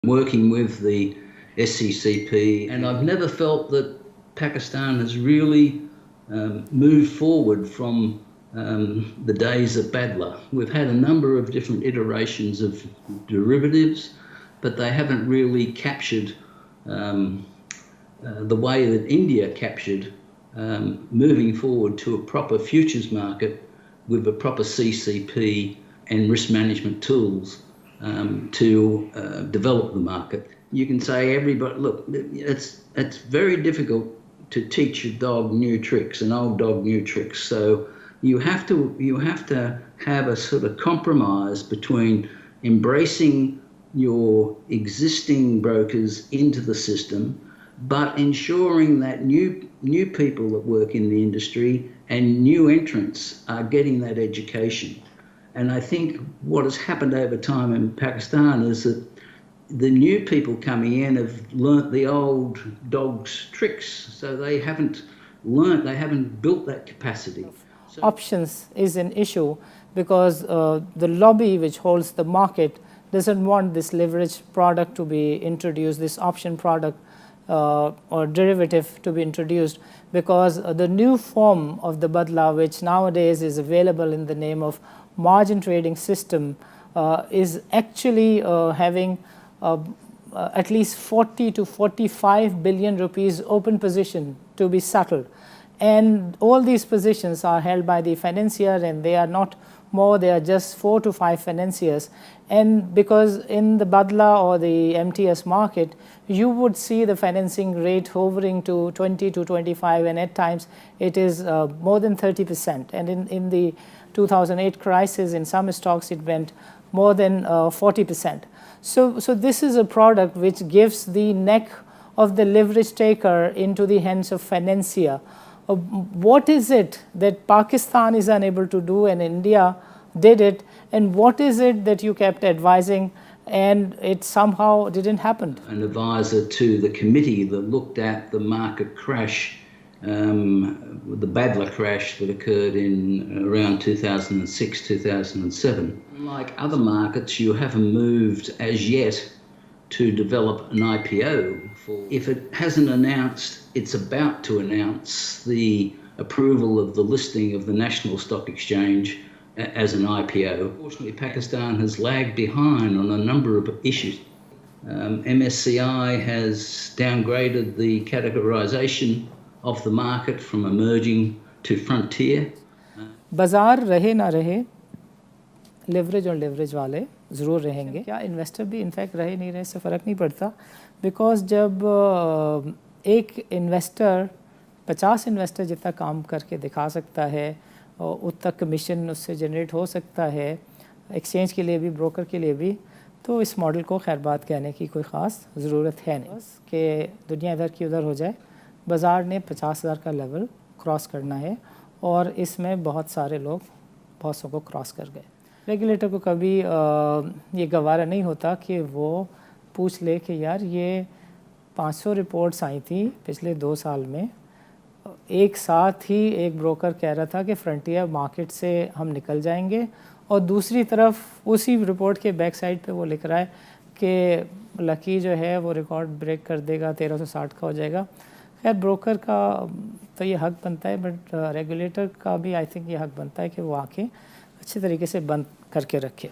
working with the SCCP, and I've never felt that Pakistan has really moved forward from the days of Badla. We've had a number of different iterations of derivatives, but they haven't really captured the way that India captured moving forward to a proper futures market with a proper CCP and risk management tools to develop the market. You can say everybody, look, it's very difficult to teach a dog new tricks, an old dog new tricks. So you have to have a sort of compromise between embracing your existing brokers into the system, but ensuring that new people that work in the industry and new entrants are getting that education. And I think what has happened over time in Pakistan is that the new people coming in have learnt the old dog's tricks, so they haven't built that capacity. So options is an issue because the lobby which holds the market doesn't want this leverage product to be introduced, this option product or derivative to be introduced, because the new form of the badla, which nowadays is available in the name of margin trading system, is actually having at least 40 to 45 billion rupees open position to be settled. And all these positions are held by the financier, and they are not more, they are just 4 to 5 financiers. And because in the badla or the MTS market, you would see the financing rate hovering to 20 to 25, and at times it is more than 30%. And in the 2008 crisis, in some stocks it went more than 40%. So this is a product which gives the neck of the leverage taker into the hands of financier. What is it that Pakistan is unable to do and India did it, and what is it that you kept advising and it somehow didn't happen? An advisor to the committee that looked at the market crash, the Badla crash that occurred in around 2006, 2007. Like other markets, you haven't moved as yet to develop an IPO. If it hasn't announced, it's about to announce the approval of the listing of the National Stock Exchange as an IPO. Unfortunately, Pakistan has lagged behind on a number of issues. MSCI has downgraded the categorization of the market from emerging to frontier. बाजार रहे ना रहे, leverage और leverage वाले ज़रूर रहेंगे, क्या investor भी इनफैक्ट रहे नहीं रहे, इससे फ़र्क नहीं पड़ता, बिकॉज जब एक इन्वेस्टर 50 इन्वेस्टर जितना काम करके दिखा सकता है और उतना कमीशन उससे जनरेट हो सकता है एक्सचेंज के लिए भी, ब्रोकर के लिए भी, तो इस मॉडल को खैर बात कहने की कोई ख़ास ज़रूरत है नहीं कि दुनिया इधर की उधर हो जाए। बाज़ार ने 50,000 का लेवल क्रॉस करना है और इसमें बहुत सारे लोग बहुत सौ को क्रॉस कर गए। रेगुलेटर को कभी ये गवारा नहीं होता कि वो पूछ ले कि यार ये 500 रिपोर्ट्स आई थी पिछले 2 साल में, एक साथ ही एक ब्रोकर कह रहा था कि फ्रंटियर मार्केट से हम निकल जाएंगे और दूसरी तरफ उसी रिपोर्ट के बैक साइड पे वो लिख रहा है कि लकी जो है वो रिकॉर्ड ब्रेक कर देगा, 1360 का हो जाएगा। खैर ब्रोकर का तो ये हक बनता है, बट रेगुलेटर का भी आई थिंक ये हक बनता है कि वो आंखें अच्छे तरीके से बंद करके रखे।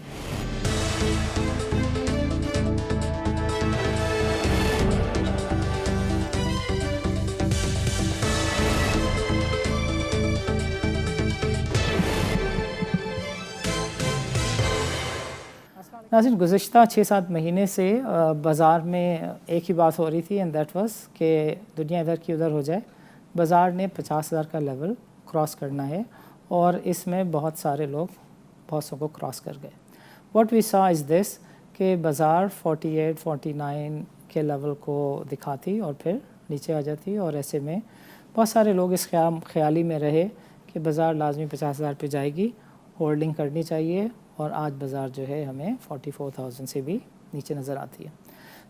नाज़रीन, गुज़िश्ता 6-7 महीने से बाज़ार में एक ही बात हो रही थी, एंड दैट वाज कि दुनिया इधर की उधर हो जाए। बाज़ार ने 50,000 का लेवल क्रॉस करना है और इसमें बहुत सारे लोग बहुत सौ को क्रॉस कर गए। What we saw is this कि बाज़ार 48-49 के लेवल को दिखाती और फिर नीचे आ जाती, और ऐसे में बहुत सारे लोग इस ख्याली में रहे कि बाज़ार लाजमी 50,000 पे जाएगी, होल्डिंग करनी चाहिए, और आज बाज़ार जो है हमें 44,000 से भी नीचे नज़र आती है।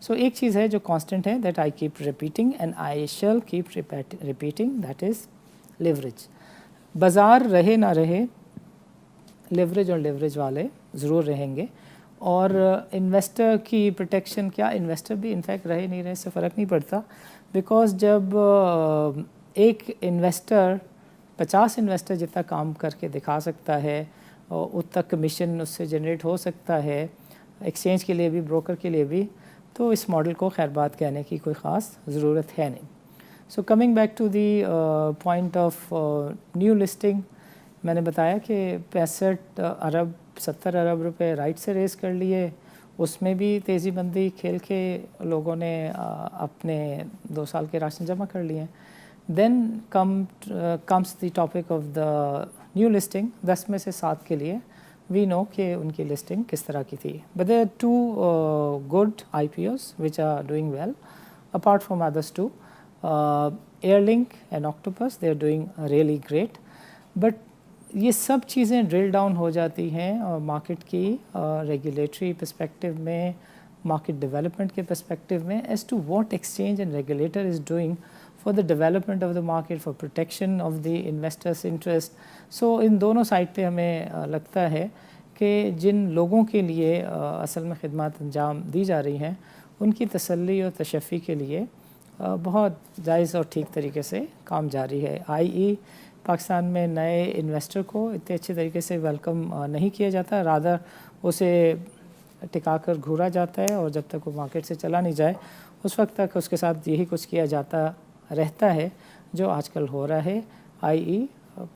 सो एक चीज़ है जो कांस्टेंट है, that I keep repeating and I shall keep repeating, that is leverage. बाज़ार रहे ना रहे, लेवरेज और लेवरेज वाले ज़रूर रहेंगे, और इन्वेस्टर की प्रोटेक्शन क्या, इन्वेस्टर भी इनफैक्ट रहे नहीं रहे इससे फ़र्क नहीं पड़ता, बिकॉज जब एक इन्वेस्टर 50 इन्वेस्टर जितना काम करके दिखा सकता है और उतना कमीशन उससे जनरेट हो सकता है एक्सचेंज के लिए भी, ब्रोकर के लिए भी, तो इस मॉडल को खैर बात कहने की कोई ख़ास ज़रूरत है नहीं. So coming back to the point of new listing, मैंने बताया कि 65 अरब 70 अरब रुपए राइट से रेज़ कर लिए, उसमें भी तेज़ी बंदी खेल के लोगों ने अपने 2 साल के राशन जमा कर लिए. Then comes the topic of the new listing. 10 में से 7 के लिए वी नो कि उनकी लिस्टिंग किस तरह की थी. But there are 2 good IPOs which are doing well apart from others 2. Airlink and Octopus, they are doing really great. But ये सब चीज़ें ड्रिल डाउन हो जाती हैं मार्केट की रेगुलेटरी पर्सपेक्टिव में, मार्केट डेवलपमेंट के पर्सपेक्टिव में, as to what exchange and regulator is doing for the development of the market, for protection of the investors interest. So इन दोनों साइड पे हमें लगता है कि जिन लोगों के लिए असल में खिदमत अंजाम दी जा रही हैं उनकी तसल्ली और तशफ़ी के लिए बहुत जायज़ और ठीक तरीके से काम जारी है. i.e. पाकिस्तान में नए इन्वेस्टर को इतने अच्छे तरीके से वेलकम नहीं किया जाता, रादर उसे टिका कर घूरा जाता है और जब तक वो मार्केट से चला नहीं जाए उस वक्त तक उसके साथ यही कुछ किया जाता रहता है जो आजकल हो रहा है. i.e.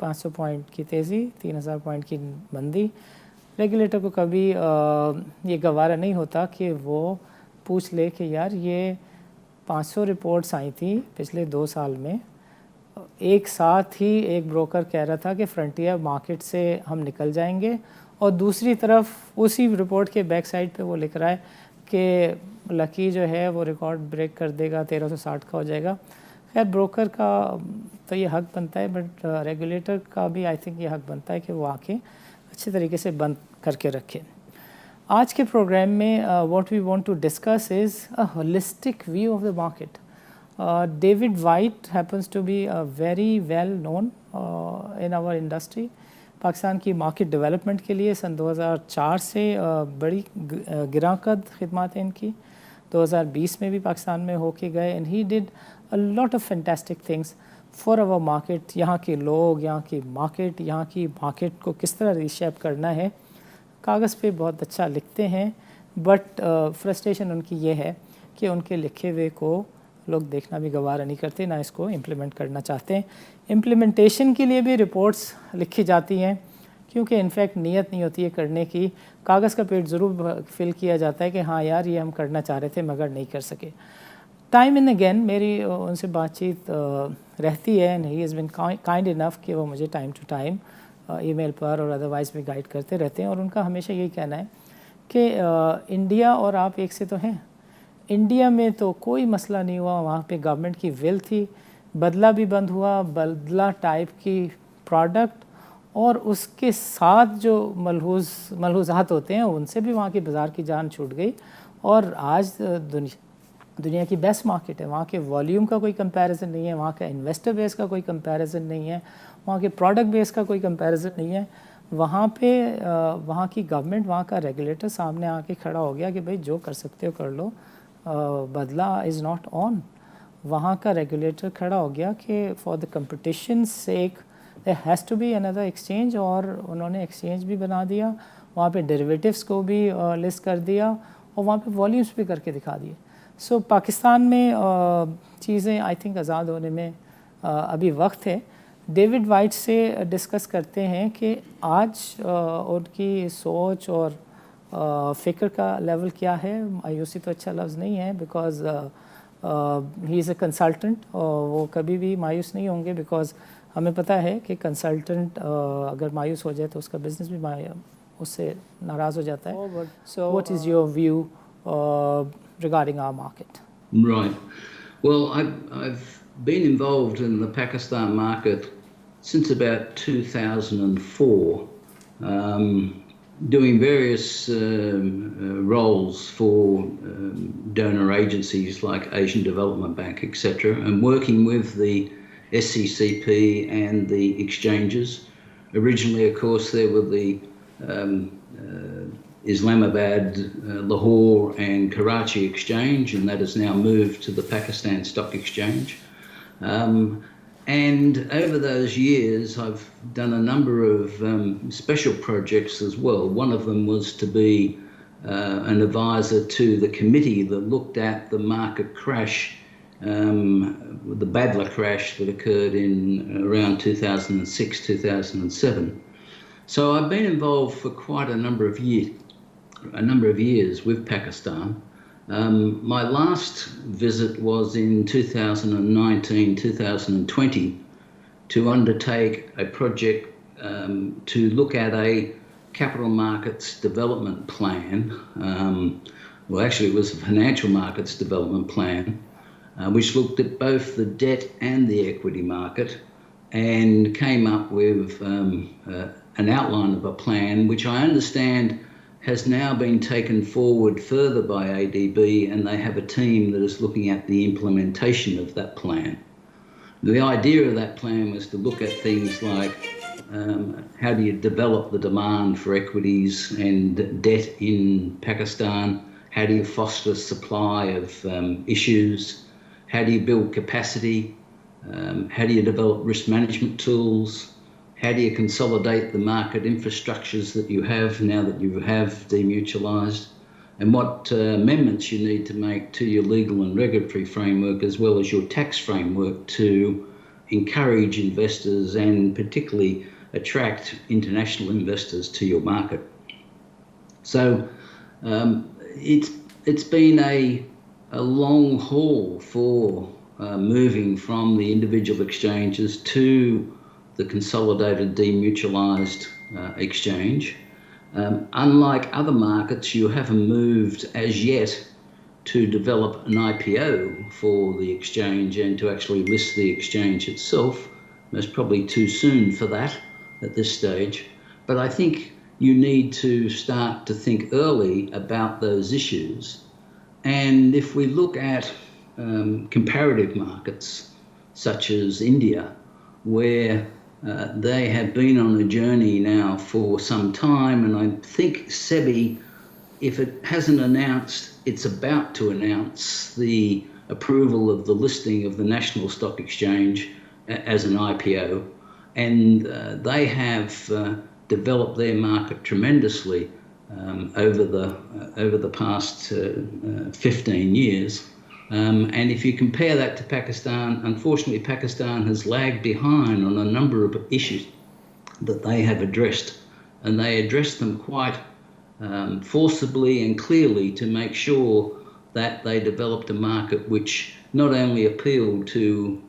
500 पॉइंट की तेज़ी, 3000 पॉइंट की मंदी. रेगुलेटर को कभी ये गवारा नहीं होता कि वो पूछ ले कि यार ये 500 रिपोर्ट्स आई थी पिछले 2 साल में, एक साथ ही एक ब्रोकर कह रहा था कि फ्रंटियर मार्केट से हम निकल जाएंगे और दूसरी तरफ उसी रिपोर्ट के बैक साइड पे वो लिख रहा है कि लकी जो है वो रिकॉर्ड ब्रेक कर देगा, 1360 का हो जाएगा. खैर ब्रोकर का तो ये हक बनता है, बट रेगुलेटर का भी आई थिंक ये हक बनता है कि वो आके अच्छे तरीके से बंद करके रखे. आज के प्रोग्राम में what we want to discuss is a holistic view of the market. David White happens to be a very well known in our industry. Pakistan की मार्केट डेवलपमेंट के लिए सन 2004 से बड़ी गिराकद खिदमत हैं इनकी. 2020 में भी पाकिस्तान में होके गए and he did a lot of fantastic things for our market. यहाँ के लोग, यहाँ की मार्केट को किस तरह रीशेप करना है कागज़ पे बहुत अच्छा लिखते हैं, बट फ्रस्ट्रेशन उनकी ये है कि उनके लिखे हुए को लोग देखना भी गवारा नहीं करते, ना इसको इम्प्लीमेंट करना चाहते हैं. इम्प्लीमेंटेशन के लिए भी रिपोर्ट्स लिखी जाती हैं क्योंकि इनफैक्ट नीयत नहीं होती है करने की. कागज़ का पेट ज़रूर फिल किया जाता है कि हाँ यार ये हम करना चाह रहे थे मगर नहीं कर सके. टाइम एंड अगेन मेरी उनसे बातचीत रहती है and he is been kind enough कि वो मुझे टाइम टू टाइम ईमेल पर और अदरवाइज़ भी गाइड करते रहते हैं. और उनका हमेशा यही कहना है कि इंडिया और आप एक से तो हैं. इंडिया में तो कोई मसला नहीं हुआ, वहाँ पे गवर्नमेंट की विल थी, बदला भी बंद हुआ, बदला टाइप की प्रोडक्ट और उसके साथ जो मलहूज़ात होते हैं उनसे भी वहाँ की बाज़ार की जान छूट गई. और आज दुनिया की बेस्ट मार्केट है. वहाँ के वॉल्यूम का कोई कंपैरिजन नहीं है, वहाँ का इन्वेस्टर बेस का कोई कंपैरिजन नहीं है, वहाँ के प्रोडक्ट बेस का कोई कंपैरिजन नहीं है. वहाँ पे वहाँ की गवर्नमेंट, वहाँ का रेगुलेटर सामने आके खड़ा हो गया कि भाई जो कर सकते हो कर लो, बदला इज़ नॉट ऑन. वहाँ का रेगुलेटर खड़ा हो गया कि for the competition sake there has to be another exchange, और उन्होंने एक्सचेंज भी बना दिया, वहाँ पे डेरिवेटिव्स को भी लिस्ट कर दिया और वहाँ पे वॉल्यूम्स भी करके दिखा दिए. सो पाकिस्तान में चीज़ें आई थिंक आज़ाद होने में अभी वक्त है. डेविड वाइट से डिस्कस करते हैं कि आज उनकी सोच और फ़िक्र का लेवल क्या है. मायूसी तो अच्छा लफ्ज़ नहीं है because he is a consultant, और वो कभी भी मायूस नहीं होंगे बिकॉज़ हमें पता है कि कंसल्टेंट अगर मायूस हो जाए तो उसका बिज़नेस भी उससे नाराज़ हो जाता है. So what is your view regarding our market? Right. Well, I've been involved in the Pakistan market since about 2004, doing various roles for donor agencies like Asian Development Bank, etc., and working with the SCCP and the exchanges. Originally, of course, there were the Islamabad, Lahore and Karachi exchange, and that has now moved to the Pakistan Stock Exchange. And over those years, I've done a number of special projects as well. One of them was to be an advisor to the committee that looked at the market crash, the Badla crash that occurred in around 2006, 2007. So I've been involved for quite a number of years with Pakistan. My last visit was in 2019, 2020 to undertake a project to look at a capital markets development plan. Well, actually it was a financial markets development plan, which looked at both the debt and the equity market and came up with an outline of a plan which I understand has now been taken forward further by ADB, and they have a team that is looking at the implementation of that plan. The idea of that plan was to look at things like how do you develop the demand for equities and debt in Pakistan? How do you foster supply of issues? How do you build capacity? How do you develop risk management tools? How do you consolidate the market infrastructures that you have now that you have demutualised? And what amendments you need to make to your legal and regulatory framework as well as your tax framework to encourage investors and particularly attract international investors to your market. So it's been a long haul for moving from the individual exchanges to the consolidated demutualised exchange. Unlike other markets, you haven't moved as yet to develop an IPO for the exchange and to actually list the exchange itself. It's probably too soon for that at this stage, but I think you need to start to think early about those issues. And if we look at comparative markets such as India, where they have been on a journey now for some time, and I think SEBI, if it hasn't announced, it's about to announce the approval of the listing of the National Stock Exchange as an IPO, and they have developed their market tremendously over the past 15 years. And if you compare that to Pakistan, unfortunately Pakistan has lagged behind on a number of issues that they have addressed, and they addressed them quite forcibly and clearly to make sure that they developed a market which not only appealed to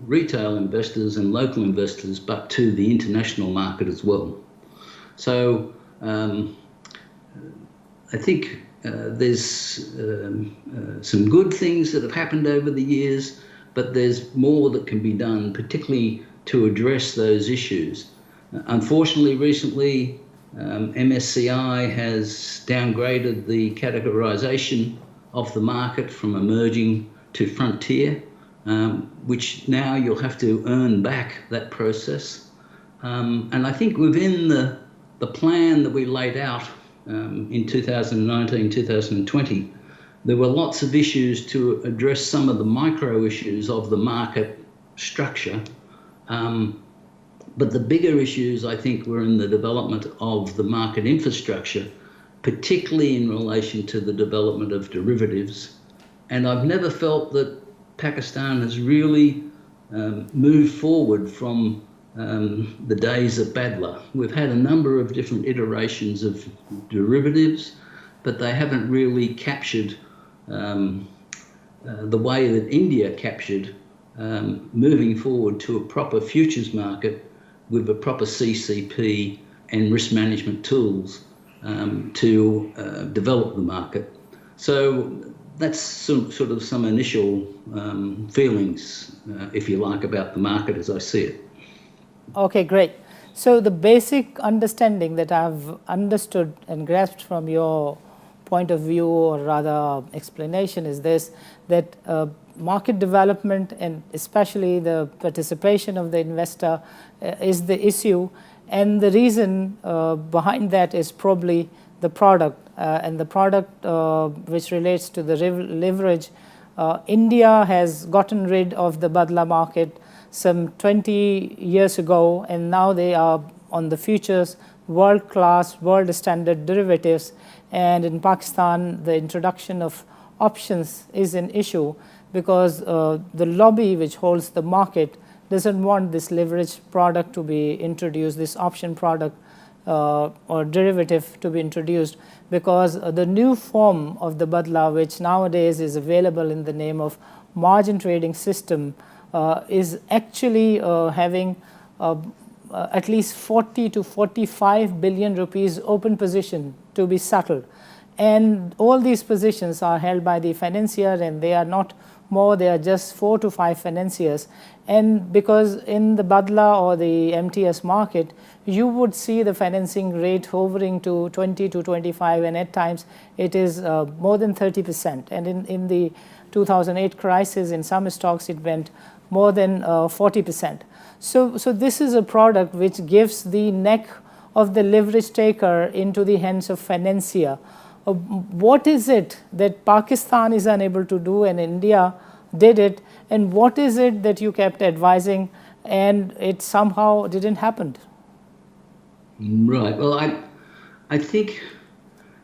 retail investors and local investors, but to the international market as well. So I think there's some good things that have happened over the years, but there's more that can be done, particularly to address those issues. Unfortunately, recently, MSCI has downgraded the categorization of the market from emerging to frontier, which now you'll have to earn back that process. And I think within the plan that we laid out in 2019, 2020, there were lots of issues to address some of the micro issues of the market structure. But the bigger issues, I think, were in the development of the market infrastructure, particularly in relation to the development of derivatives. And I've never felt that Pakistan has really moved forward from the days of Badla. We've had a number of different iterations of derivatives, but they haven't really captured the way that India captured moving forward to a proper futures market with a proper CCP and risk management tools to develop the market. So that's sort of some initial feelings, if you like, about the market as I see it. Okay, great. So the basic understanding that I've understood and grasped from your point of view, or rather explanation, is this, that market development and especially the participation of the investor is the issue, and the reason behind that is probably the product and the product which relates to the leverage. India has gotten rid of the Badla market some 20 years ago, and now they are on the futures, world-class, world-standard derivatives. And in Pakistan, the introduction of options is an issue because the lobby which holds the market doesn't want this leverage product to be introduced, this option product or derivative to be introduced, because the new form of the Badla, which nowadays is available in the name of margin trading system, is actually having at least 40 to 45 billion rupees open position to be settled. And all these positions are held by the financier, and they are not more, they are just 4 to 5 financiers. And because in the Badla or the MTS market, you would see the financing rate hovering to 20 to 25, and at times it is more than 30%. And in the 2008 crisis, in some stocks, it went more than 40%. So this is a product which gives the neck of the leverage taker into the hands of financier. What is it that Pakistan is unable to do and India did it, and what is it that you kept advising and it somehow didn't happen? Right. Well, I think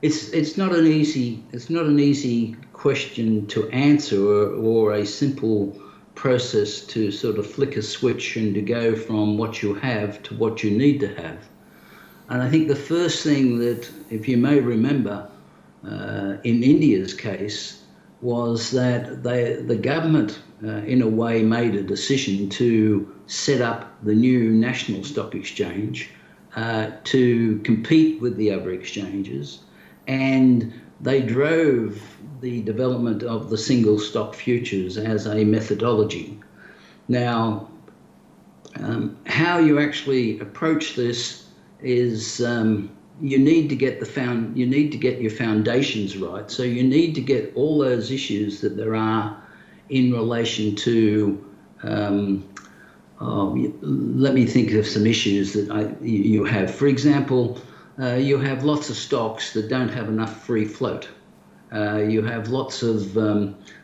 it's not an easy question to answer or a simple process to sort of flick a switch and to go from what you have to what you need to have. And I think the first thing that, if you may remember, in India's case, was that the government, in a way, made a decision to set up the new national stock exchange to compete with the other exchanges, and they drove the development of the single stock futures as a methodology. Now, how you actually approach this is you need to get your foundations right. So you need to get all those issues that there are in relation to. Let me think of some issues that you have. For example, you have lots of stocks that don't have enough free float. You have lots of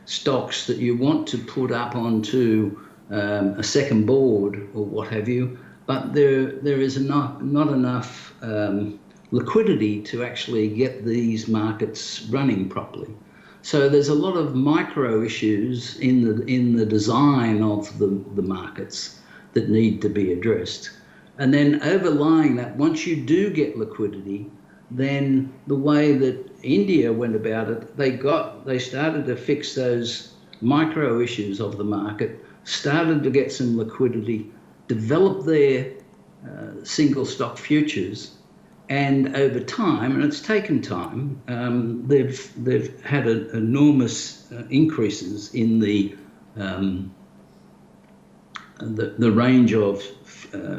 stocks that you want to put up onto a second board or what have you, but there is not enough liquidity to actually get these markets running properly. So there's a lot of micro issues in the design of the markets that need to be addressed. And then overlying that, once you do get liquidity, then the way that India went about it, they started to fix those micro issues of the market, started to get some liquidity, develop their single stock futures, and over time, and it's taken time, they've had enormous increases in the range of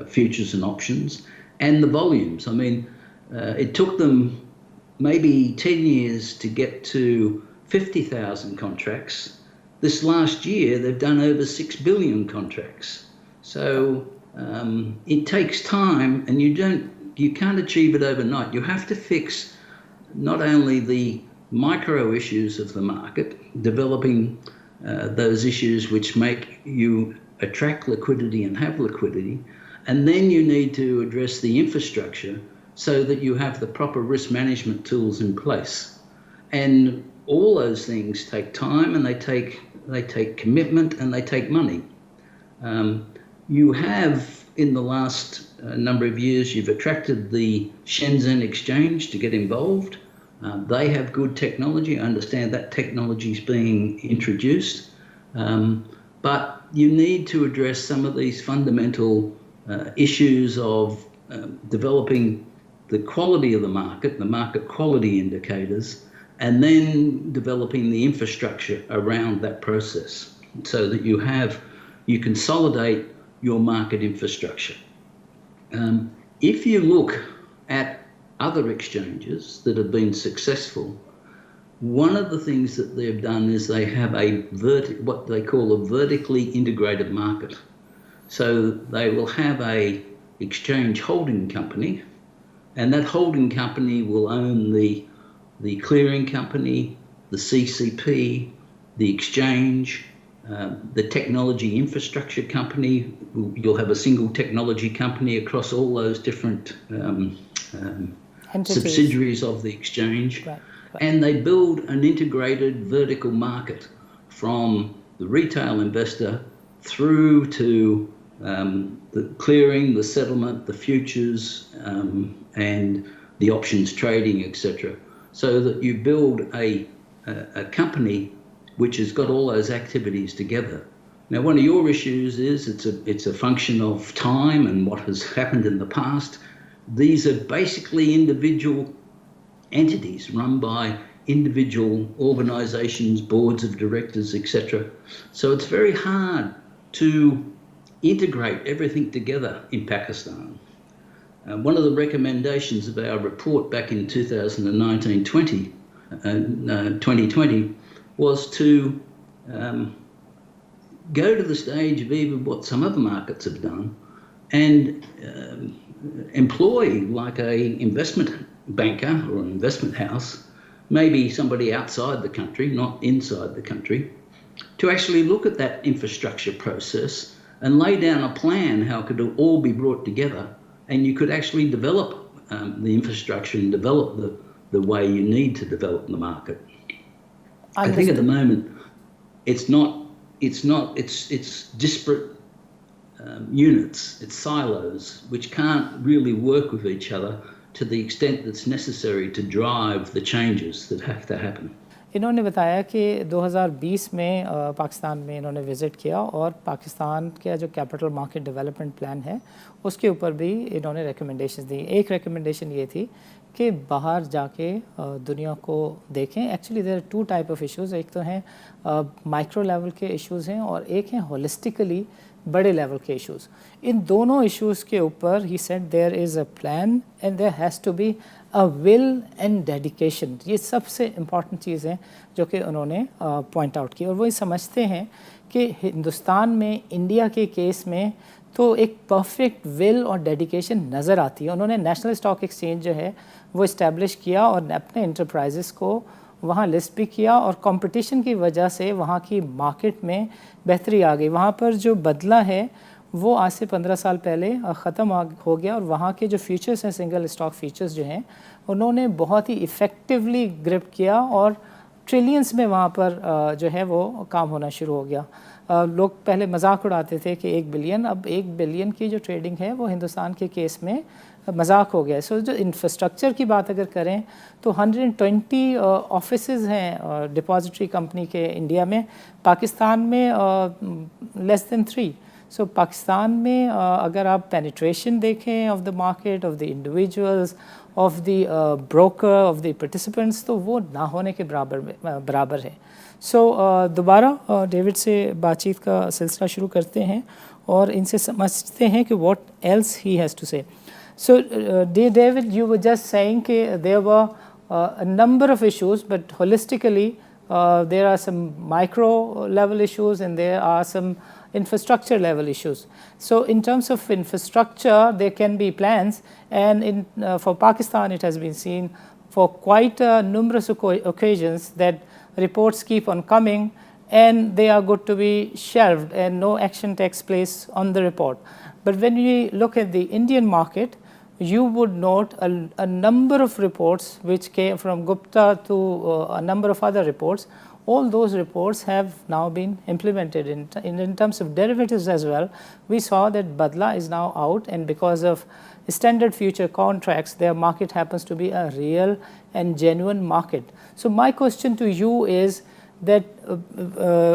futures and options and the volumes. I mean, it took them maybe 10 years to get to 50,000 contracts. This last year, they've done over 6 billion contracts. So it takes time, and you can't achieve it overnight. You have to fix not only the micro issues of the market, developing those issues which make you attract liquidity and have liquidity, and then you need to address the infrastructure so that you have the proper risk management tools in place. And all those things take time, and they take commitment, and they take money. You have, in the last number of years, you've attracted the Shenzhen exchange to get involved. They have good technology. I understand that technology is being introduced. But you need to address some of these fundamental issues of developing the quality of the market quality indicators, and then developing the infrastructure around that process so that you consolidate your market infrastructure. If you look at other exchanges that have been successful, one of the things that they've done is they have what they call a vertically integrated market. So they will have a exchange holding company And that holding company will own the clearing company, the CCP, the exchange, the technology infrastructure company. You'll have a single technology company across all those different subsidiaries of the exchange. Right. And they build an integrated vertical market from the retail investor through to the clearing, the settlement, the futures, and the options trading, etc. So that you build a company which has got all those activities together. Now, one of your issues is it's a function of time and what has happened in the past. These are basically individual entities run by individual organisations, boards of directors, etc. So it's very hard to integrate everything together in Pakistan. One of the recommendations of our report back in 2020 was to go to the stage of even what some other markets have done and employ like a investment banker or an investment house, maybe somebody outside the country, not inside the country, to actually look at that infrastructure process and lay down a plan how it could all be brought together, and you could actually develop the infrastructure and develop the way you need to develop the market. I think at the moment it's disparate units, it's silos which can't really work with each other to the extent that's necessary to drive the changes that have to happen. इन्होंने बताया कि 2020 में पाकिस्तान में इन्होंने visit किया और पाकिस्तान का जो कैपिटल मार्केट डेवलपमेंट प्लान है उसके ऊपर भी इन्होंने रिकमेंडेशंस दी। एक रिकमेंडेशन ये थी कि बाहर जाके दुनिया को देखें। Actually there are two type of issues, एक तो हैं माइक्रो लेवल के इश्यूज़ हैं और एक हैं होलिस्टिकली बड़े लेवल के इश्यूज़। इन दोनों इश्यूज़ के ऊपर ही said there is a plan and there has to be a will and dedication. ये सबसे इम्पॉर्टेंट चीज़ है जो कि उन्होंने पॉइंट आउट की। और वही समझते हैं कि हिंदुस्तान में इंडिया के केस में तो एक परफेक्ट विल और डेडिकेशन नज़र आती है। उन्होंने नेशनल स्टॉक एक्सचेंज जो है वो इस्टेब्लिश किया और अपने इंटरप्राइजेस को वहाँ लिस्ट भी किया और कंपटीशन की वजह से वहाँ की मार्केट में बेहतरी आ गई। वहाँ पर जो बदला है वो आज से 15 साल पहले ख़त्म हो गया और वहाँ के जो फीचर्स हैं, सिंगल स्टॉक फीचर्स जो हैं, उन्होंने बहुत ही इफ़ेक्टिवली ग्रिप किया और ट्रिलियंस में वहाँ पर जो है वो काम होना शुरू हो गया। लोग पहले मजाक उड़ाते थे कि 1 बिलियन, अब 1 बिलियन की जो ट्रेडिंग है वो हिंदुस्तान के केस में मजाक हो गया। सो जो इंफ्रास्ट्रक्चर की बात अगर करें तो 120 ऑफिसेज़ हैं डिपॉजिटरी कंपनी के इंडिया में, पाकिस्तान में लेस देन 3। सो पाकिस्तान में अगर आप पेनिट्रेशन देखें of the market, of the individuals, of the broker, of the participants, तो वो ना होने के बराबर है। सो दोबारा डेविड से बातचीत का सिलसिला शुरू करते हैं और इनसे समझते हैं कि what else he has to say. So, dear David, you were just saying that there were a number of issues, but holistically there are some micro level issues and there are some infrastructure level issues. So, in terms of infrastructure, there can be plans, and for Pakistan it has been seen for quite numerous occasions that reports keep on coming and they are good to be shelved and no action takes place on the report. But when we look at the Indian market, you would note a number of reports which came from Gupta to a number of other reports. All those reports have now been implemented in terms of derivatives as well. We saw that Badla is now out, and because of standard future contracts, their market happens to be a real and genuine market. So my question to you is that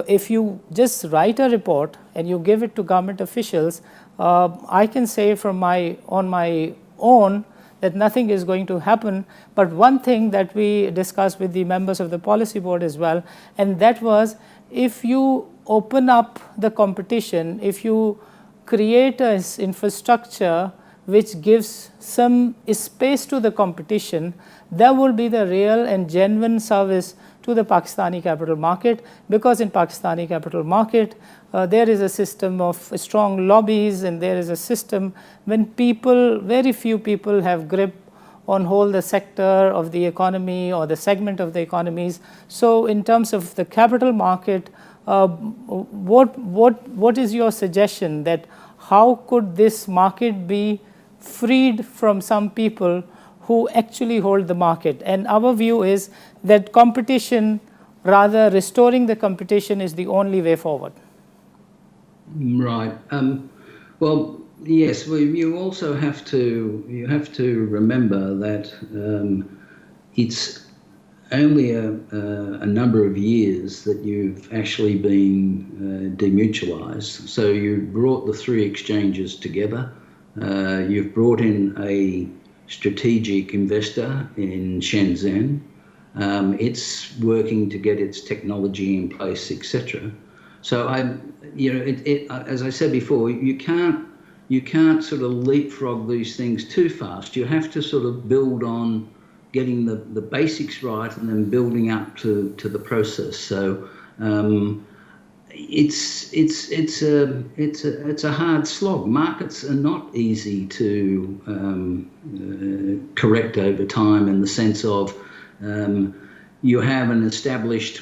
if you just write a report and you give it to government officials, I can say on my own that nothing is going to happen. But one thing that we discussed with the members of the policy board as well, and that was, if you open up the competition, if you create an infrastructure which gives some space to the competition, that will be the real and genuine service to the Pakistani capital market, because in Pakistani capital market there is a system of strong lobbies, and there is a system when very few people have grip on whole the sector of the economy or the segment of the economies. So in terms of the capital market, what is your suggestion that how could this market be freed from some people who actually hold the market? And our view is that competition, rather restoring the competition, is the only way forward. Right. Well, yes. Well, you also have to remember that it's only a number of years that you've actually been demutualized. So you brought the three exchanges together. You've brought in a strategic investor in Shenzhen. It's working to get its technology in place, etc. So as I said before, you can't sort of leapfrog these things too fast. You have to sort of build on getting the basics right and then building up to the process. So it's a hard slog. Markets are not easy to correct over time, in the sense of you have an established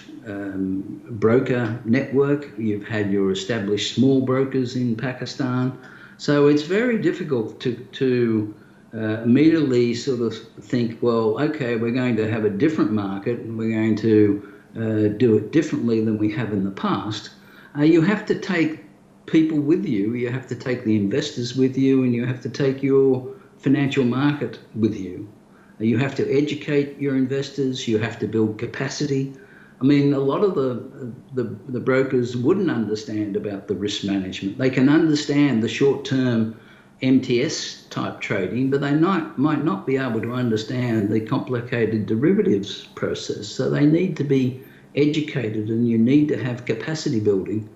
broker network. You've had your established small brokers in Pakistan. So it's very difficult to immediately sort of think, well, okay, we're going to have a different market and we're going to do it differently than we have in the past. You have to take people with you, you have to take the investors with you, and you have to take your financial market with you. You have to educate your investors, you have to build capacity. I mean, a lot of the brokers wouldn't understand about the risk management. They can understand the short-term MTS type trading, but they might not be able to understand the complicated derivatives process. So they need to be educated, and you need to have capacity building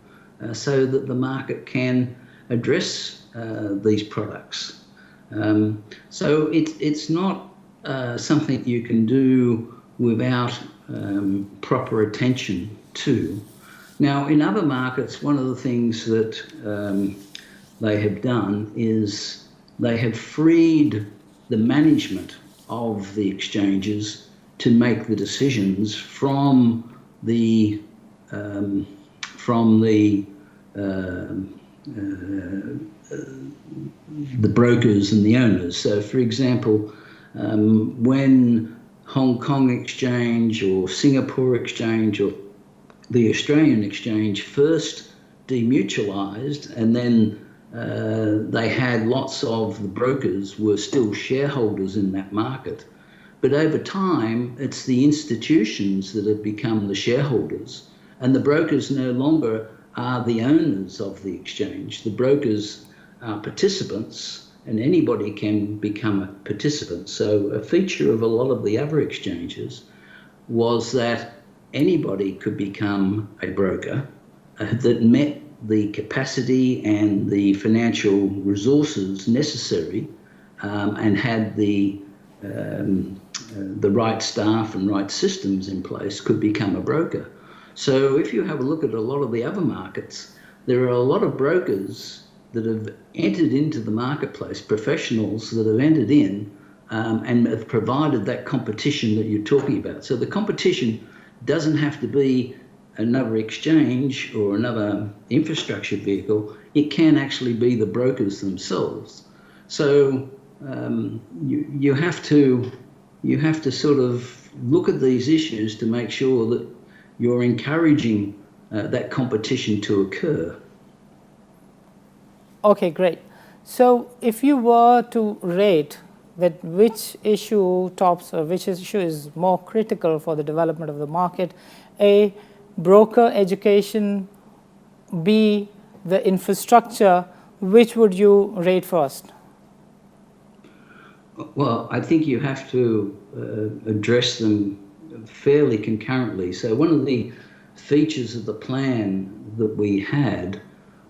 so that the market can address these products. So it's not something you can do without proper attention to. Now, in other markets, one of the things that they have done is they have freed the management of the exchanges to make the decisions from the brokers and the owners. So, for example, when Hong Kong Exchange or Singapore Exchange or the Australian Exchange first demutualized, and then they had lots of the brokers were still shareholders in that market. But over time, it's the institutions that have become the shareholders, and the brokers no longer are the owners of the exchange. The brokers are participants, and anybody can become a participant. So a feature of a lot of the other exchanges was that anybody could become a broker that met the capacity and the financial resources necessary and had the right staff and right systems in place, could become a broker. So if you have a look at a lot of the other markets, there are a lot of brokers that have entered into the marketplace, professionals that have entered in and have provided that competition that you're talking about. So the competition doesn't have to be another exchange or another infrastructure vehicle. It can actually be the brokers themselves. So you have to sort of look at these issues to make sure that you're encouraging that competition to occur. Okay, great. So if you were to rate that which issue tops or which issue is more critical for the development of the market, A, broker education, B, the infrastructure, which would you rate first? Well, I think you have to address them fairly concurrently. So one of the features of the plan that we had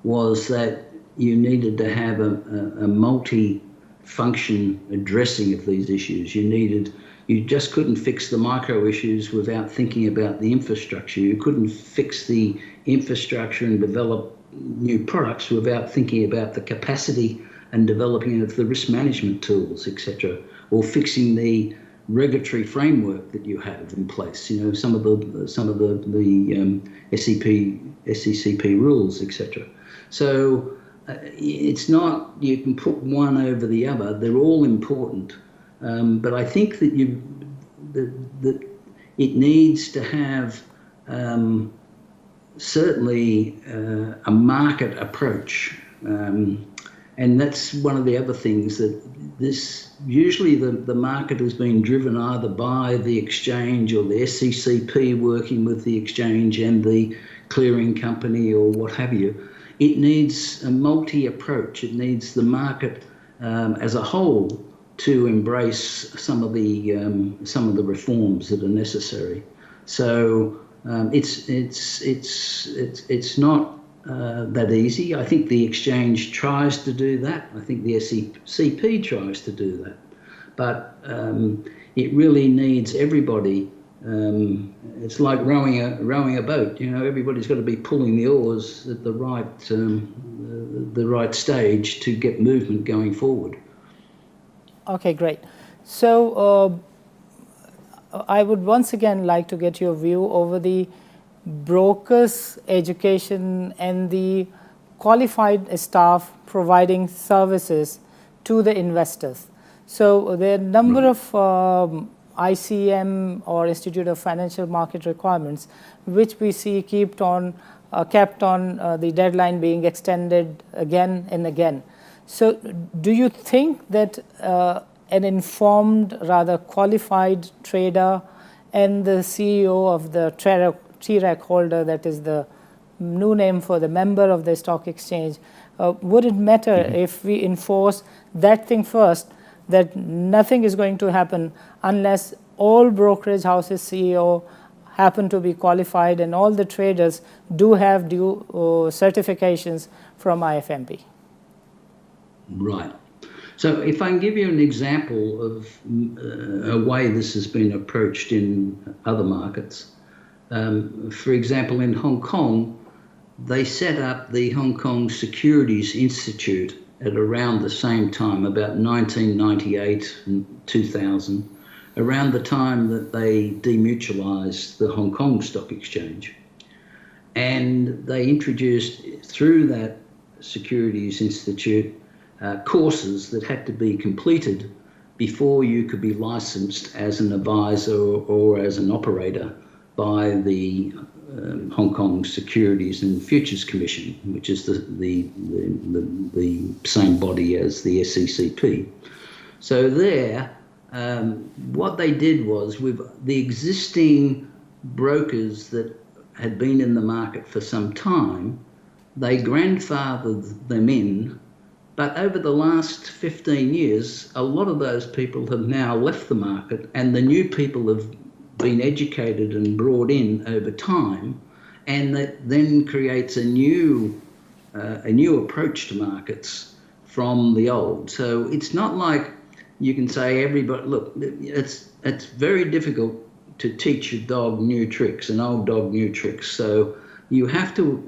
was that you needed to have a multi-function addressing of these issues. You just couldn't fix the micro issues without thinking about the infrastructure. You couldn't fix the infrastructure and develop new products without thinking about the capacity and developing of the risk management tools, etc., or fixing the regulatory framework that you have in place. You know, some of the SECP rules, etc. So it's not you can put one over the other. They're all important, but I think that that it needs to have certainly a market approach. And that's one of the other things that usually the market has been driven either by the exchange or the SECP working with the exchange and the clearing company or what have you. It needs a multi-approach. It needs the market as a whole to embrace some of the reforms that are necessary. So it's not that easy. I think the exchange tries to do that. I think the SECP tries to do that. But it really needs everybody. It's like rowing a boat. You know, everybody's got to be pulling the oars at the right stage to get movement going forward. Okay, great. So I would once again like to get your view over the brokers' education and the qualified staff providing services to the investors. So there are a number of ICM or Institute of Financial Market requirements which we see kept on the deadline being extended again and again. So do you think that an informed, rather qualified trader and the CEO of the TREC holder, that is the new name for the member of the stock exchange, would it matter if we enforce that thing first, that nothing is going to happen unless all brokerage houses CEO happen to be qualified and all the traders do have due certifications from IFMP? Right. So if I can give you an example of a way this has been approached in other markets. For example, in Hong Kong, they set up the Hong Kong Securities Institute at around the same time, about 1998 and 2000, around the time that they demutualized the Hong Kong Stock Exchange. And they introduced, through that Securities Institute, courses that had to be completed before you could be licensed as an advisor or as an operator by the Hong Kong Securities and Futures Commission, which is the same body as the SECP. So there, what they did was, with the existing brokers that had been in the market for some time, they grandfathered them in. But over the last 15 years, a lot of those people have now left the market, and the new people have been educated and brought in over time, and that then creates a new approach to markets from the old. So it's not like you can say everybody, look, it's very difficult to teach a dog new tricks, an old dog new tricks. So you have to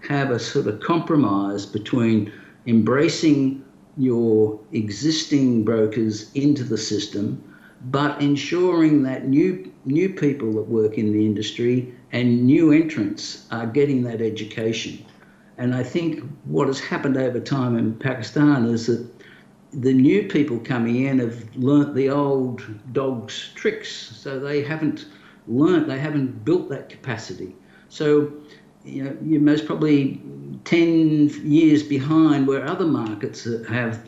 have a sort of compromise between embracing your existing brokers into the system, but ensuring that new people that work in the industry and new entrants are getting that education. And I think what has happened over time in Pakistan is that the new people coming in have learnt the old dog's tricks, so they haven't built that capacity. So, you know, you're most probably 10 years behind where other markets have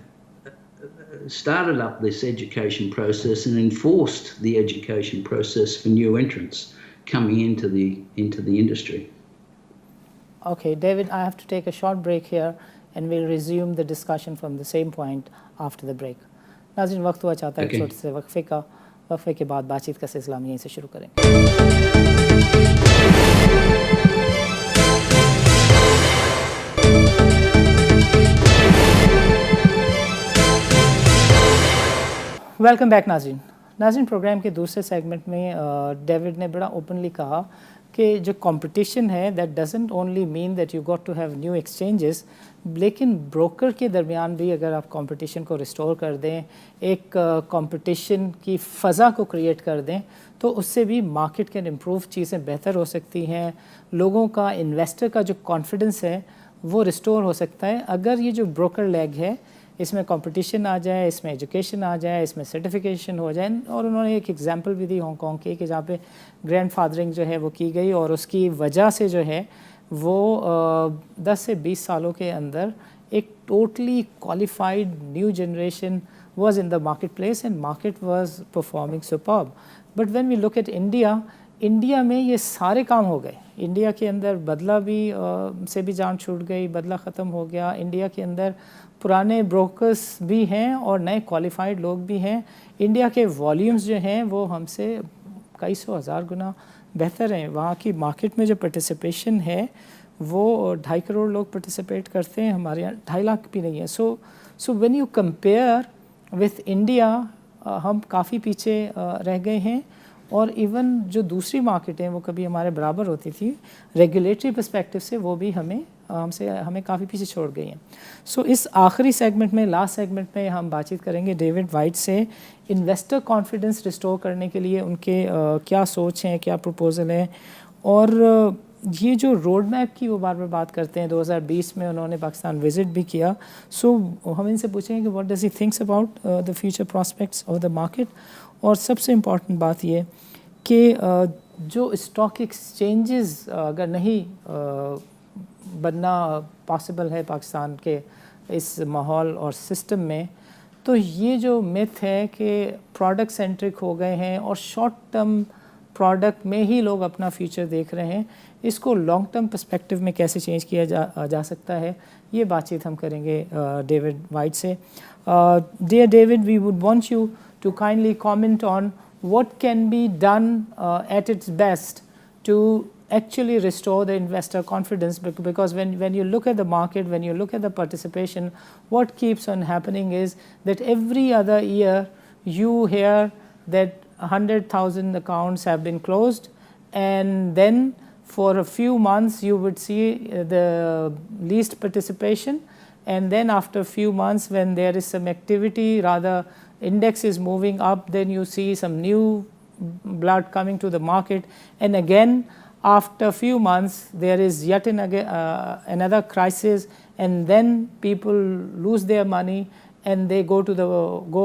started up this education process and enforced the education process for new entrants coming into the industry. Okay, David, I have to take a short break here and we'll resume the discussion from the same point after the break. नाज़रीन, वक्त हुआ चाहता है एक छोटे से वक्फे के बाद बातचीत का सिलसिला हम यहीं से शुरू करेंगे. वेलकम बैक नाज़रीन. प्रोग्राम के दूसरे सेगमेंट में डेविड ने बड़ा ओपनली कहा कि जो कंपटीशन है that doesn't only mean that you got to have new exchanges, लेकिन ब्रोकर के दरमियान भी अगर आप कंपटीशन को रिस्टोर कर दें, एक कंपटीशन की फ़ज़ा को क्रिएट कर दें, तो उससे भी मार्केट कैन इम्प्रूव, चीज़ें बेहतर हो सकती हैं, लोगों का, इन्वेस्टर का जो कॉन्फिडेंस है वो रिस्टोर हो सकता है अगर ये जो ब्रोकर लेग है इसमें कंपटीशन आ जाए, इसमें एजुकेशन आ जाए, इसमें सर्टिफिकेशन हो जाए। और उन्होंने एक एग्जांपल भी दी हांगकांग की कि जहाँ पे ग्रैंडफादरिंग जो है वो की गई और उसकी वजह से जो है वो 10 से 20 सालों के अंदर एक totally qualified new generation was in the marketplace and market was performing superb. But when we look at India में ये सारे काम हो गए। इंडिया के अंदर बदला भी से भी जान छूट गई, बदला ख़त्म हो गया। इंडिया के अंदर पुराने ब्रोकर्स भी हैं और नए क्वालिफाइड लोग भी हैं। इंडिया के वॉल्यूम्स जो हैं वो हमसे कई सौ हज़ार गुना बेहतर हैं। वहाँ की मार्केट में जो पार्टिसिपेशन है वो 2.5 करोड़ लोग पार्टिसिपेट करते हैं, हमारे यहाँ 2.5 लाख भी नहीं है। So when you compare with India हम काफ़ी पीछे रह गए हैं। और इवन जो दूसरी मार्केटें वो कभी हमारे बराबर होती थी रेगुलेटरी पर्सपेक्टिव से, वो भी हमें काफ़ी पीछे छोड़ गई हैं। सो इस आखिरी सेगमेंट में, लास्ट सेगमेंट में हम बातचीत करेंगे डेविड वाइट से इन्वेस्टर कॉन्फिडेंस रिस्टोर करने के लिए उनके क्या सोच हैं, क्या प्रपोजल है। और ये जो रोड मैप की वो बार बार बात करते हैं, 2020 में उन्होंने पाकिस्तान विज़िट भी किया। सो हम इनसे पूछेंगे कि what does he thinks about the future prospects of the market. और सबसे इम्पॉर्टेंट बात ये कि जो स्टॉक एक्सचेंजेस अगर नहीं बनना पॉसिबल है पाकिस्तान के इस माहौल और सिस्टम में, तो ये जो मिथ है कि प्रोडक्ट सेंट्रिक हो गए हैं और शॉर्ट टर्म प्रोडक्ट में ही लोग अपना फ्यूचर देख रहे हैं, इसको लॉन्ग टर्म पर्सपेक्टिव में कैसे चेंज किया जा सकता है, ये बातचीत हम करेंगे डेविड वाइट से। Dear David, we would want you to kindly comment on what can be done at its best to actually restore the investor confidence, because when you look at the market, when you look at the participation, what keeps on happening is that every other year you hear that 100,000 accounts have been closed, and then for a few months you would see the least participation, and then after a few months when there is some activity, rather index is moving up, then you see some new blood coming to the market, and again after a few months there is yet another crisis, and then people lose their money and they go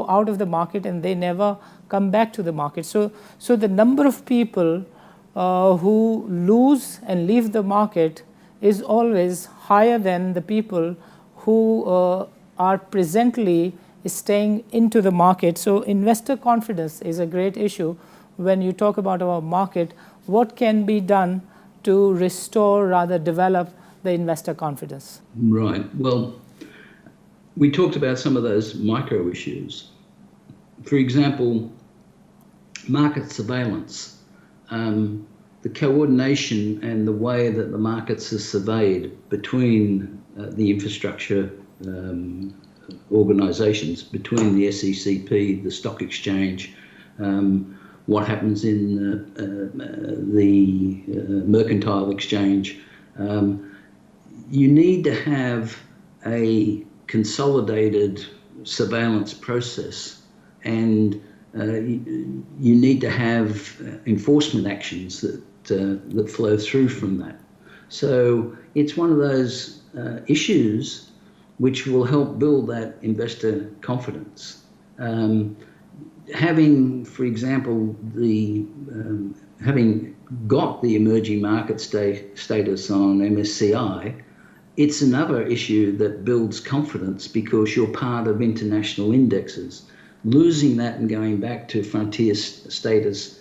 out of the market and they never come back to the market. So the number of people who lose and leave the market is always higher than the people who are presently staying into the market. So investor confidence is a great issue when you talk about our market. What can be done to restore, rather develop the investor confidence? Right. Well, we talked about some of those micro issues. For example, market surveillance, the coordination and the way that the markets are surveyed between the infrastructure organisations, between the SECP, the stock exchange, what happens in the mercantile exchange. You need to have a consolidated surveillance process, and you need to have enforcement actions that flow through from that. So it's one of those issues which will help build that investor confidence. Having, for example, having got the emerging market status on MSCI, it's another issue that builds confidence because you're part of international indexes. Losing that and going back to frontier status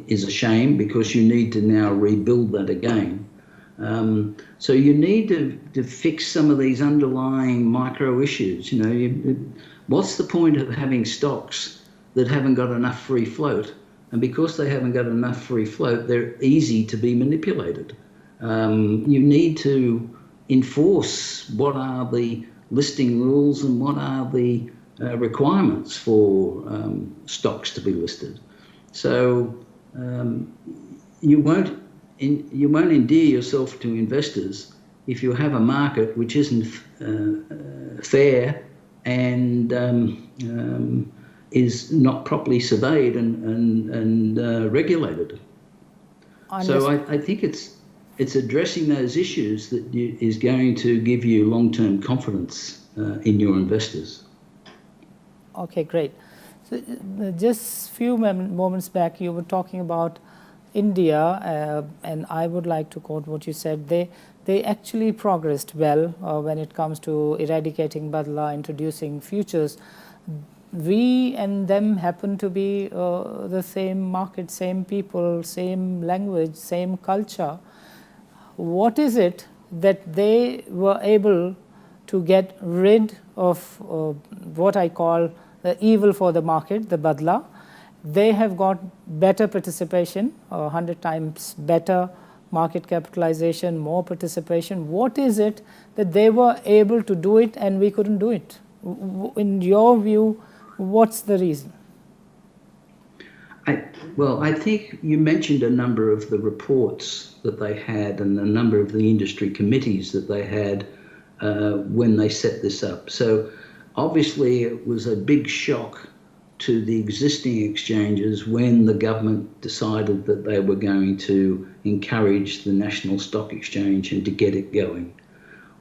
is a shame, because you need to now rebuild that again. So you need to fix some of these underlying micro issues. You know, what's the point of having stocks that haven't got enough free float? And because they haven't got enough free float, they're easy to be manipulated. You need to enforce what are the listing rules and what are the requirements for stocks to be listed. So you won't you won't endear yourself to investors if you have a market which isn't fair and is not properly surveyed and regulated. So I think it's addressing those issues that is going to give you long-term confidence in your investors. Okay, great. So just a few moments back, you were talking about India, and I would like to quote what you said. They actually progressed well when it comes to eradicating badla, introducing futures. We and them happen to be the same market, same people, same language, same culture. What is it that they were able to get rid of what I call the evil for the market, the badla? They have got better participation, 100 times better market capitalization, more participation. What is it that they were able to do it and we couldn't do it? In your view, what's the reason? I think you mentioned a number of the reports that they had and a number of the industry committees that they had when they set this up. So obviously it was a big shock to the existing exchanges when the government decided that they were going to encourage the National Stock Exchange and to get it going.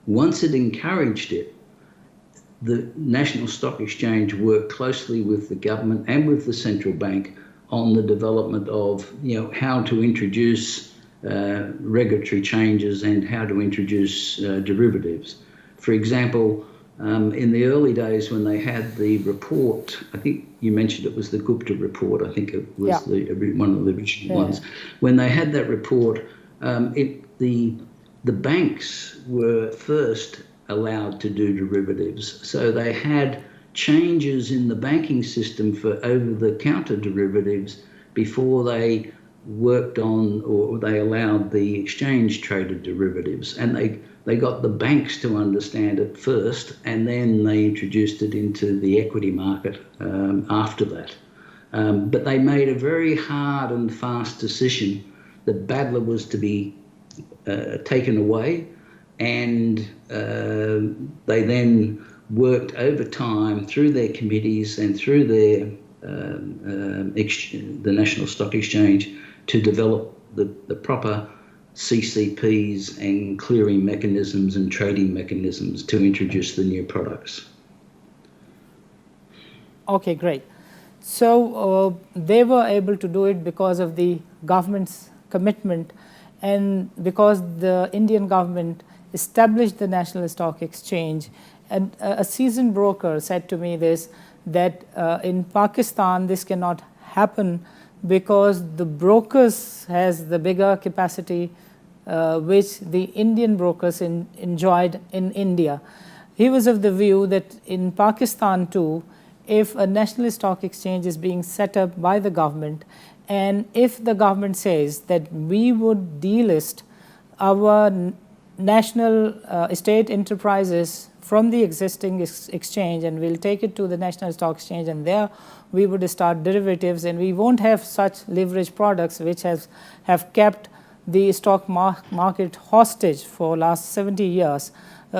Once it encouraged it, the National Stock Exchange worked closely with the government and with the central bank on the development of, how to introduce regulatory changes and how to introduce derivatives. For example, in the early days when they had the report, I think you mentioned it was the Gupta report, I think it was one of the original ones. When they had that report, the banks were first allowed to do derivatives. So they had changes in the banking system for over-the-counter derivatives before they worked on or they allowed the exchange-traded derivatives. And they got the banks to understand it first, and then they introduced it into the equity market after that. But they made a very hard and fast decision that badla was to be taken away, and they then worked over time through their committees and through their the National Stock Exchange to develop the proper CCPs and clearing mechanisms and trading mechanisms to introduce the new products. Okay, great. So they were able to do it because of the government's commitment and because the Indian government established the National Stock Exchange. And a seasoned broker said to me that in Pakistan this cannot happen because the brokers has the bigger capacity which the Indian brokers enjoyed in India. He was of the view that in Pakistan too, if a national stock exchange is being set up by the government, and if the government says that we would delist our national state enterprises from the existing exchange and we'll take it to the National Stock Exchange, and there we would start derivatives, and we won't have such leverage products which have kept the stock market hostage for last 70 years.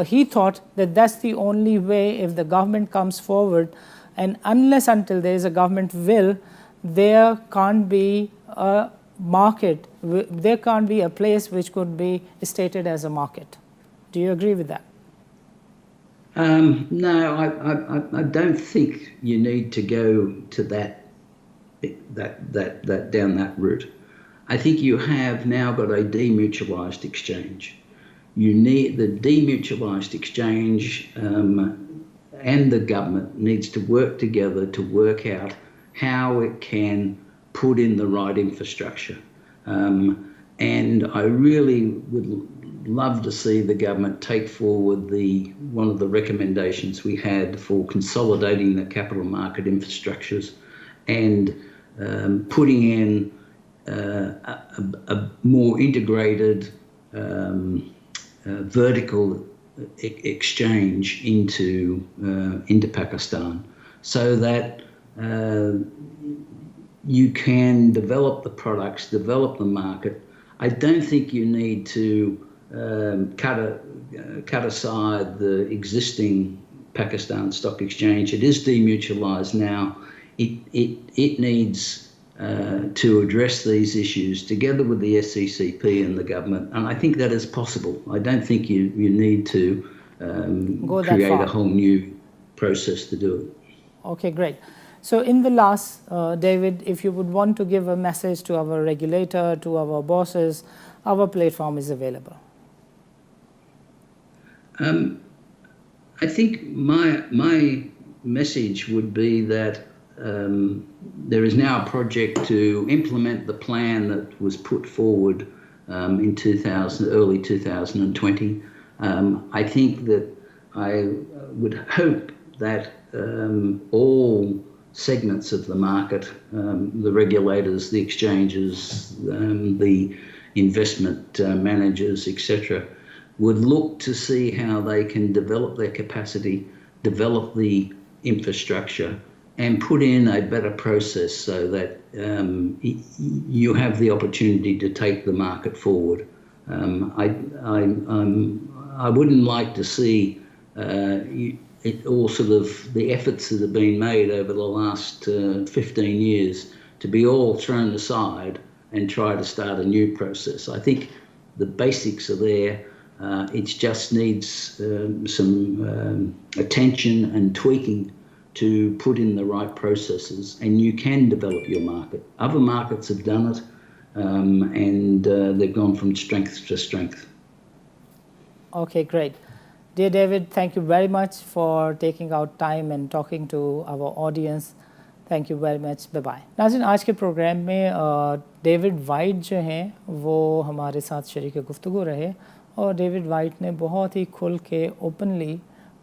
He thought that that's the only way if the government comes forward, and unless until there is a government will, there can't be a market, there can't be a place which could be stated as a market. Do you agree with that? No, I don't think you need to go to that down that route. I think you have now got a demutualised exchange. You need the demutualised exchange, and the government needs to work together to work out how it can put in the right infrastructure. And I really would love to see the government take forward one of the recommendations we had for consolidating the capital market infrastructures and putting in a more integrated vertical exchange into Pakistan, so that you can develop the products, develop the market. I don't think you need to cut aside the existing Pakistan Stock Exchange. It is demutualised now. It needs to address these issues together with the SECP and the government, and I think that is possible. I don't think you need to create a whole new process to do it. Okay, great. So in the last, David, if you would want to give a message to our regulator, to our bosses, our platform is available. I think my message would be that there is now a project to implement the plan that was put forward in early 2020. I think that I would hope that all segments of the market, the regulators, the exchanges, the investment managers, etc., would look to see how they can develop their capacity, develop the infrastructure, and put in a better process so that you have the opportunity to take the market forward. I wouldn't like to see all sort of the efforts that have been made over the last 15 years to be all thrown aside and try to start a new process. I think the basics are there. It just needs some attention and tweaking to put in the right processes, and you can develop your market. Other markets have done it, and they've gone from strength to strength. Okay, great. Dear David, thank you very much for taking out time and talking to our audience. Thank you very much. Bye bye. नाज़रीन, आज के program में David white जो हैं वो हमारे साथ शरीक गुफ्तगू रहे, और डेविड वाइट ने बहुत ही खुल के ओपनली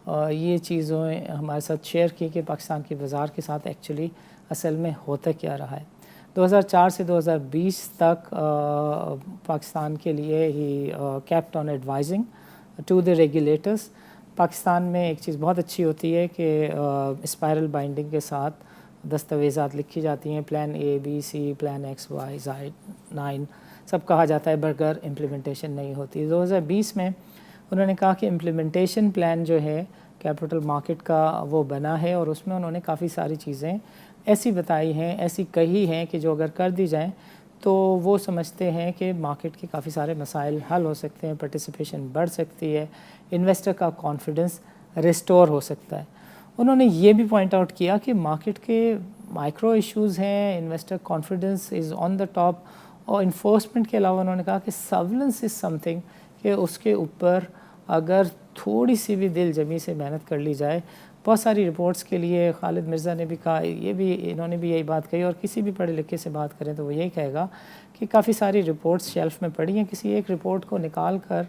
ये चीज़ें हमारे साथ शेयर की कि पाकिस्तान की बाज़ार के साथ एक्चुअली असल में होता क्या रहा है। 2004 से 2020 तक पाकिस्तान के लिए ही kept on advising to the regulators. Pakistan में एक चीज़ बहुत अच्छी होती है कि स्पायरल बाइंडिंग के साथ दस्तावेज़ात लिखी जाती हैं, plan A, B, C, plan X, Y, Z, 9 सब कहा जाता है, बगैर इम्प्लीमेंटेशन नहीं होती। 2020 में उन्होंने कहा कि इम्प्लीमेंटेशन प्लान जो है कैपिटल मार्केट का वो बना है, और उसमें उन्होंने काफ़ी सारी चीज़ें ऐसी बताई हैं, ऐसी कही हैं कि जो अगर कर दी जाएँ तो वो समझते हैं कि मार्केट के काफ़ी सारे मसाइल हल हो सकते हैं, पार्टिसिपेशन बढ़ सकती है, इन्वेस्टर का कॉन्फिडेंस रिस्टोर हो सकता है। उन्होंने ये भी पॉइंट आउट किया कि मार्केट के माइक्रो इश्यूज़ हैं, investor confidence is on the top, और इन्फोर्समेंट के अलावा उन्होंने कहा कि सर्विलेंस इज़ समथिंग कि उसके ऊपर अगर थोड़ी सी भी दिल जमी से मेहनत कर ली जाए। बहुत सारी रिपोर्ट्स के लिए खालिद मिर्ज़ा ने भी कहा, इन्होंने भी यही बात कही, और किसी भी पढ़े लिखे से बात करें तो वो यही कहेगा कि काफ़ी सारी रिपोर्ट्स शेल्फ में पड़ी हैं, किसी एक रिपोर्ट को निकाल कर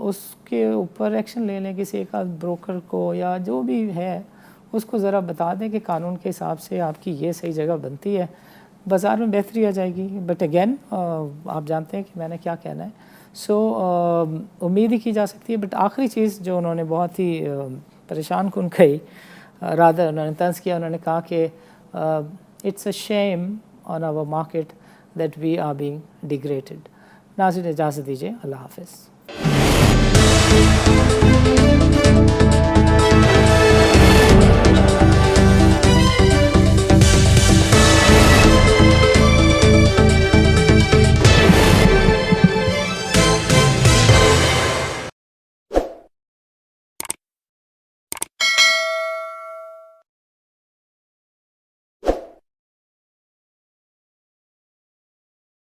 उसके ऊपर एक्शन ले लें, किसी एक ब्रोकर को या जो भी है उसको ज़रा बता दें कि कानून के हिसाब से आपकी ये सही जगह बनती है, बाज़ार में बेहतरी आ जाएगी। बट अगेन आप जानते हैं कि मैंने क्या कहना है। सो उम्मीद ही की जा सकती है। बट आखिरी चीज़ जो उन्होंने बहुत ही परेशान कुन कही, रादर उन्होंने तंज़ किया, उन्होंने कहा कि it's a shame on our market that we are being degraded. नाज़रीन, इजाज़त दीजिए, अल्लाह हाफ़िज़।